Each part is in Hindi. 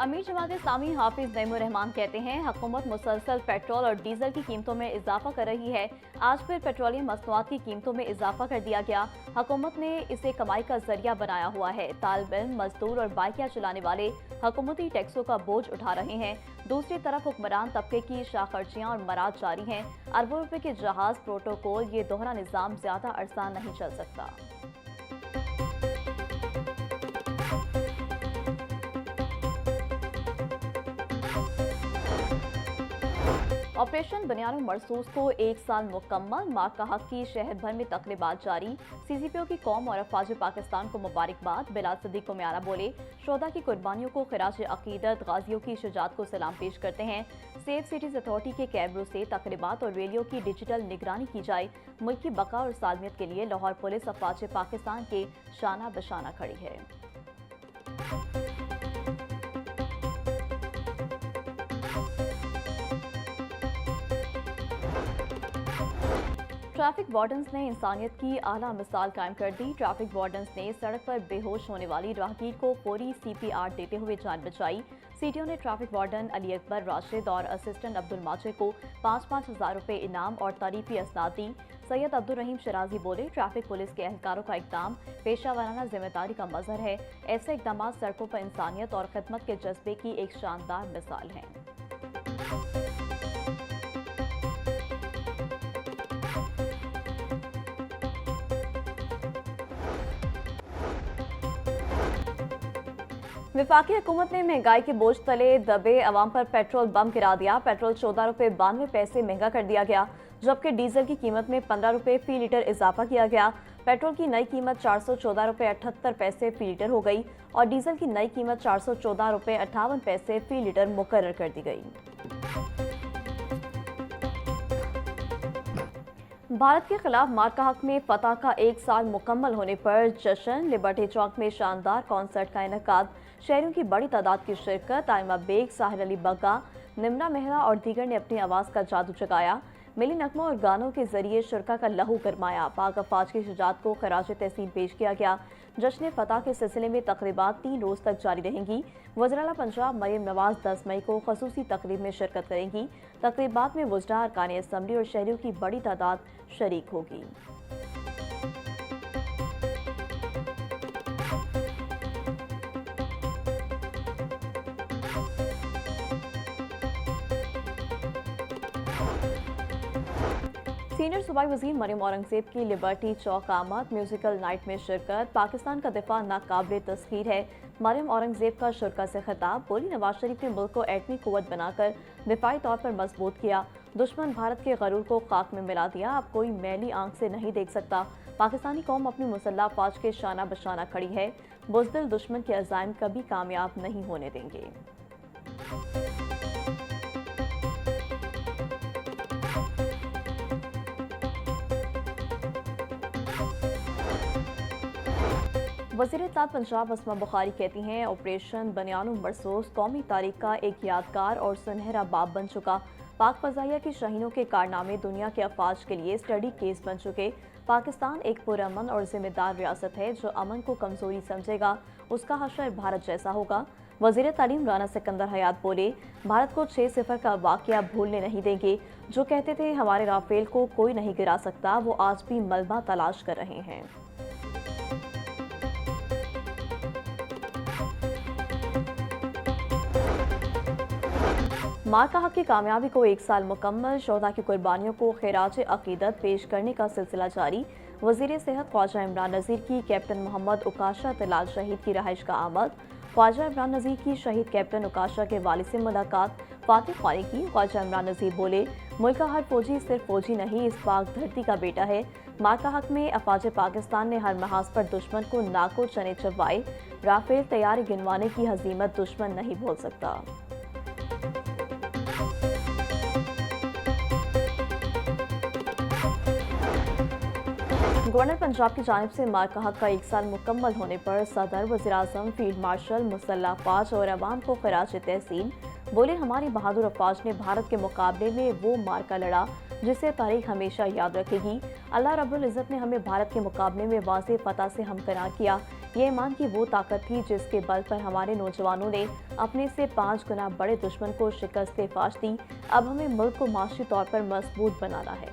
अमीर जमात इस्लामी हाफिज नईमुर रहमान कहते हैं हुकूमत मुसलसल पेट्रोल और डीजल की कीमतों में इजाफा कर रही है। आज फिर पेट्रोलियम मसनूआत की कीमतों में इजाफा कर दिया गया। हुकूमत ने इसे कमाई का जरिया बनाया हुआ है। तालिब इल्म, मजदूर और बाइकियां चलाने वाले हुकूमती टैक्सों का बोझ उठा रहे हैं। दूसरी तरफ हुक्मरान तबके की शाखर्चियां और मराद जारी हैं। अरबों रुपए के जहाज प्रोटोकॉल, ये दोहरा निज़ाम ज्यादा अरसा नहीं चल सकता। ऑपरेशन बनियान मरसूस को 1 साल मुकम्मल। माँ का हक की शहर भर में तकरीबात जारी। CCPO की कौम और अफवाज पाकिस्तान को मुबारकबाद। बिलाल सदीक को म्यारा बोले, शोदा की कुर्बानियों को खिराज अकीदत, गाजियों की शुजात को सलाम पेश करते हैं। सेफ सिटीज अथॉरिटी के कैमरों से तकरीबात और रैलियों की डिजिटल निगरानी की जाए। मुल्क की बका और सालमियत के लिए लाहौर पुलिस अफवाज पाकिस्तान के शाना बशाना खड़ी है। ट्रैफिक वार्डन्स ने इंसानियत की आला मिसाल कायम कर दी। ट्रैफिक वार्डन्स ने सड़क पर बेहोश होने वाली राहगीर को फौरी CPR देते हुए जान बचाई। CTO ने ट्रैफिक वार्डन अली अकबर राशिद और असिस्टेंट अब्दुल माजिद को 5-5 हज़ार रुपये इनाम और तारीफी असनाद दी। सैयद अब्दुल रहीम शराजी बोले, ट्रैफिक पुलिस के एहलकारों का इकदाम पेशा वाराना जिम्मेदारी का मजहर है। ऐसे इकदाम सड़कों पर इंसानियत और खिदमत के जज्बे की एक शानदार मिसाल हैं। वफाकी हुकूमत ने महंगाई के बोझ तले दबे अवाम पर पेट्रोल बम गिरा दिया। पेट्रोल 14 रुपये 92 पैसे महंगा कर दिया गया, जबकि डीजल की कीमत में 15 रुपये फी लीटर इजाफा किया गया। पेट्रोल की नई कीमत 414 रुपये 78 पैसे फी लीटर हो गई और डीजल की नई कीमत 414 रुपये 58 पैसे फी लीटर मुकर्रर कर दी गई। भारत के खिलाफ मार्का हक में फतह का 1 साल मुकम्मल होने पर जश्न। लिबर्टी चौक में शानदार कॉन्सर्ट का इनेकाद। शहरियों की बड़ी तादाद की शिरकत। आयमा बेग, साहिल अली बग्गा, निम्रा मेहरा और दीगर ने अपनी आवाज़ का जादू जगाया। मिली नगमों और गानों के जरिए शुरका का लहू गरमाया। पाक अफवाज की शुजात को खराज तहसीन पेश किया गया। जश्न फतह के सिलसिले में तकरीबात 3 रोज़ तक जारी रहेंगी। वज़ीर-ए-आला पंजाब मरीम नवाज 10 मई को खसूसी तकरीब में शिरकत करेंगी। तकरीबात में वज़रा, अरकान असम्बली और शहरियों की बड़ी तादाद शरीक होगी। सीनियर सूबाई वज़ीर मरियम औरंगज़ेब की लिबर्टी चौक आमद। म्यूजिकल नाइट में शिरकत। पाकिस्तान का दिफा नाकाबिले तस्खीर है। मरियम औरंगज़ेब का शुरका से खिताब। बोली, नवाज शरीफ ने मुल्क को एटमी कुव्वत बनाकर दिफाई तौर पर मजबूत किया। दुश्मन भारत के गरूर को खाक में मिला दिया। अब कोई मैली आंख से नहीं देख सकता। पाकिस्तानी कौम अपनी मुसल्लह अफवाज के शाना बशाना खड़ी है। बुज़दिल दुश्मन के अज़ाइम कभी कामयाब नहीं होने देंगे। वज़ीर इत्तलात पंजाब अस्मा बुखारी कहती हैं, ऑपरेशन बनियान मरसूस कौमी तारीख का एक यादगार और सुनहरा बाब बन चुका। पाक फ़ज़ाइया की शाहीनों के कारनामे दुनिया के अफवाज के लिए स्टडी केस बन चुके। पाकिस्तान एक पुरअमन और जिम्मेदार रियासत है। जो अमन को कमज़ोरी समझेगा उसका हशर भारत जैसा होगा। वज़ीर तालीम राना सिकंदर हयात बोले, भारत को 6-0 का वाक़या भूलने नहीं देंगे। जो कहते थे हमारे राफेल को कोई नहीं गिरा सकता, वो आज भी मलबा तलाश कर रहे हैं। मार्का हक की कामयाबी को 1 साल मुकम्मल। शोहदा की कुर्बानियों को खिराज अकीदत पेश करने का सिलसिला जारी। वज़ीर सेहत ख्वाजा इमरान नज़ीर की कैप्टन मोहम्मद उकाशा तलाल शहीद की रहाइश का आमद। ख्वाजा इमरान नज़ीर की शहीद कैप्टन उकाशा के वालिद से मुलाकात। फातिह ख्वानी की। ख्वाजा इमरान नज़ीर बोले, मुल्क का हर फौजी सिर्फ फौजी नहीं, इस पाक धरती का बेटा है। मार्का हक में अफवाज पाकिस्तान ने हर महाज पर दुश्मन को नाको चने चबवाए। राफेल तैयारी गिनवाने की हजीमत दुश्मन नहीं भूल सकता। गवर्नर पंजाब की जानिब से मार्का हक का 1 साल मुकम्मल होने पर सदर, वज़ीर-ए-आज़म, फील्ड मार्शल, मुसल्लह अफवाज और अवाम को खिराज तहसीन। बोले, हमारी बहादुर अफवाज ने भारत के मुकाबले में वो मार्का लड़ा जिसे तारीख हमेशा याद रखेगी। अल्लाह रब्बुल इज़्ज़त ने हमें भारत के मुकाबले में वाज़ेह फतह से हमकरार किया। ये ईमान की वो ताकत थी जिसके बल पर हमारे नौजवानों ने अपने से 5 गुना बड़े दुश्मन को शिकस्त फाश दी। अब हमें मुल्क को माशी तौर पर मजबूत बनाना है।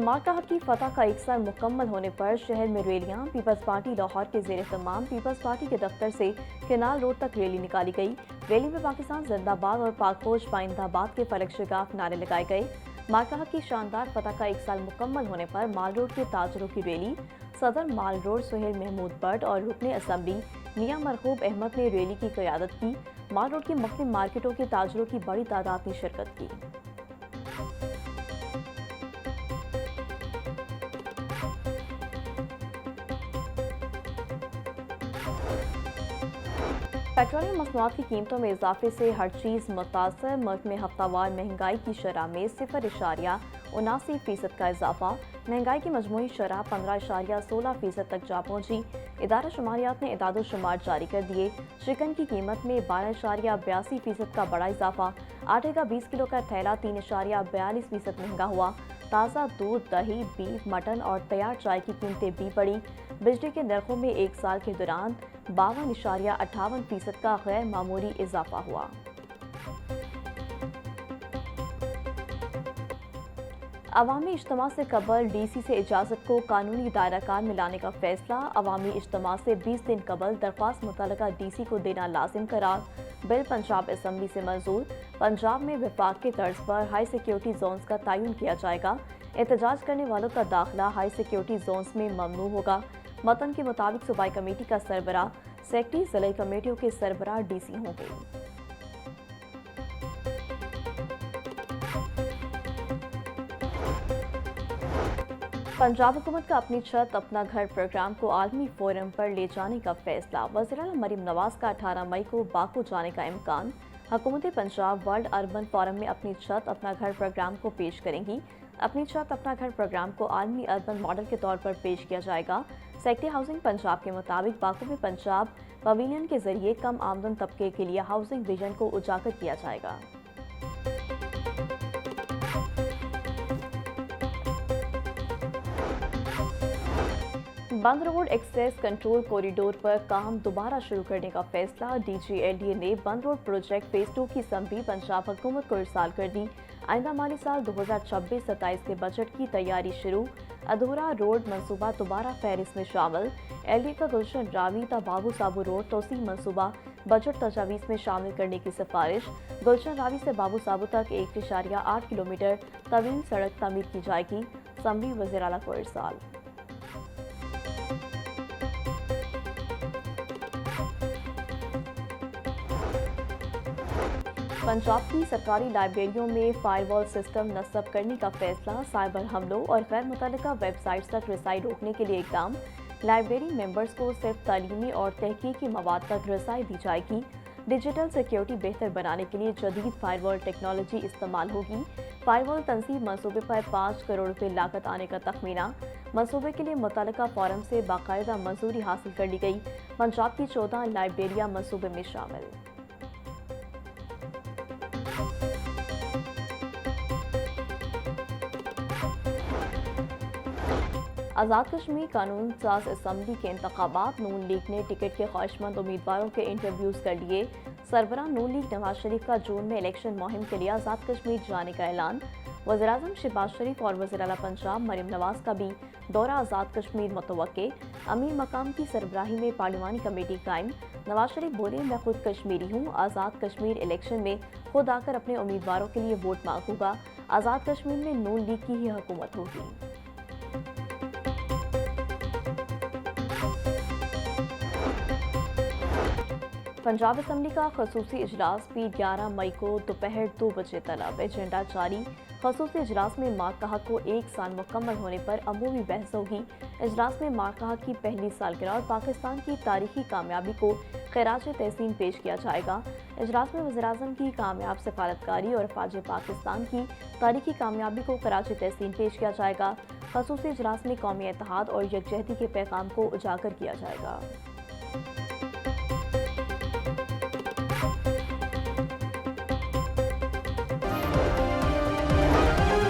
मार्का हक की फतह का 1 साल मुकम्मल होने पर शहर में रैलियां। पीपल्स पार्टी लाहौर के ज़ेर तमाम पीपल्स पार्टी के दफ्तर से केनाल रोड तक रैली निकाली गई। रैली में पाकिस्तान जिंदाबाद और पाकफौज पाइंदाबाद के फलक शिगाफ नारे लगाए गए। मार्का हक की शानदार फतह का 1 साल मुकम्मल होने पर माल रोड के ताजरों की रैली। सदर माल रोड सुहेल महमूद भट्ट और रुकने असम्बली मियां मरहूब अहमद ने रैली की क़यादत की। माल रोड की मुख्तलिफ मार्केटों के ताजरों की बड़ी तादाद ने शिरकत की। पेट्रोलियम मसनूआत की कीमतों में इजाफे से हर चीज़ मुतासर। मुल्क में हफ्तावार महंगाई की शरह में 0.79% का इजाफा। महंगाई की मजमूई शरह 15.16% तक जा पहुंची। इदारा शुमारियात ने इदादो शुमार जारी कर दिए। चिकन की कीमत में 12.82% का बड़ा इजाफा। आटे का 20 किलो का थैला 3.42% महंगा हुआ। ताज़ा दूध, दही, बीफ, मटन और तैयार चाय की कीमतें भी बढ़ी। बिजली के नरखों में 1 साल के दौरान 52.58% का गैर मामूली इजाफा हुआ। अवामी इज्तिमा से कबल DC से इजाज़त को कानूनी दायराकार में लाने का फैसला। अवामी इज्तिमा से 20 दिन कबल दरख्वास्त मुतल्लिका DC को देना लाजिम करार। बिल पंजाब असम्बली से मंजूर। पंजाब में विफाक के तर्ज पर हाई सिक्योरिटी जोन्स का तयन किया जाएगा। एहतजाज करने वालों का दाखिला हाई सिक्योरिटी जोन्स में ममनू होगा। मतन के मुताबिक सूबाई कमेटी का सरबराह सेक्रेटरी, ज़िला कमेटियों के सरबराह DC होंगे। पंजाब हुकूमत का अपनी छत अपना घर प्रोग्राम को आलमी फोरम पर ले जाने का फैसला। वज़ीर-ए-आला मरीम नवाज का 18 मई को बाकू जाने का इम्कान। हुकूमत पंजाब वर्ल्ड अर्बन फोरम में अपनी छत अपना घर प्रोग्राम को पेश करेंगी। अपनी छत अपना घर प्रोग्राम को आलमी अर्बन मॉडल के तौर पर पेश किया जाएगा। सेक्रेटरी हाउसिंग पंजाब के मुताबिक बाकू में पंजाब पवेलियन के जरिए कम आमदन तबके के लिए हाउसिंग विजन को उजागर किया जाएगा। बंद रोड एक्सेस कंट्रोल कॉरिडोर पर काम दोबारा शुरू करने का फैसला। DGLDA ने बंद रोड प्रोजेक्ट फेज 2 की समरी पंजाब हुकूमत को इरसाल कर दी। आइंदा माली साल 2026-27 के बजट की तैयारी शुरू। अधूरा रोड मंसूबा दोबारा फहरिस्त में शामिल। LD का गुलशन रावी ता बाबू साबू रोड तोसी मंसूबा बजट तजावीज़ में शामिल करने की सिफारिश। गुलशन रावी से बाबू साबू तक 1.8 किलोमीटर तवील सड़क तमीर की जाएगी। समरी वज़ीर-ए-आला को इरसाल। पंजाब की सरकारी लाइब्रेरियों में फायरवॉल सिस्टम नस्ब करने का फैसला। साइबर हमलों और गैर मुतल्लिका वेबसाइट्स तक रसाई रोकने के लिए इकदाम। लाइब्रेरी मेंबर्स को सिर्फ तालीमी और तहकीकी मवाद तक रसाई दी जाएगी। डिजिटल सिक्योरिटी बेहतर बनाने के लिए जदीद फायरवॉल टेक्नोलॉजी इस्तेमाल होगी। फायरवॉल तंसीब मंसूबे पर 5 करोड़ रुपए लागत आने का तखमीना। मंसूबे के लिए मुतल्लिका फोरम से बाकायदा मंजूरी हासिल कर ली गई। पंजाब की 14 लाइब्रेरियां मंसूबे में शामिल। आज़ाद कश्मीर कानून साज असम्बली के इंतखाबात। नून लीग ने टिकट के ख्वाहिशमंद उम्मीदवारों के इंटरव्यूज़ कर लिए। सरबराह नून लीग नवाज शरीफ का जून में इलेक्शन मुहिम के लिए आज़ाद कश्मीर जाने का ऐलान। वज़ीर-ए-आज़म शहबाज शरीफ और वज़ीर-ए-आला पंजाब मरीम नवाज का भी दौरा आज़ाद कश्मीर मुतवक्के। अमीर मकाम की सरबराही में पार्लिमानी कमेटी कायम। नवाज शरीफ बोले, मैं खुद कश्मीरी हूँ। आज़ाद कश्मीर इलेक्शन में खुद आकर अपने उम्मीदवारों के लिए वोट मांगूंगा। आज़ाद कश्मीर में नून लीग की ही हुकूमत होगी। पंजाब असम्बली का खसूसी इजलास भी 11 मई को दोपहर 2 बजे तलब। एजेंडा जारी। खसूसी इजलास में मार्का हक को 1 साल मुकम्मल होने पर अमूमी बहस होगी। इजलास में मार्का हक की पहली सालगिरह और पाकिस्तान की तारीखी कामयाबी को खराज तहसीन पेश किया जाएगा। इजलास में वज़ीर-ए-आज़म की कामयाब सफारतकारी और फ़ौज पाकिस्तान की तारीखी कामयाबी को खराज तहसीन पेश किया जाएगा। खसूसी इजलास में कौमी इत्तेहाद और यकजहती के पैगाम को उजागर किया जाएगा।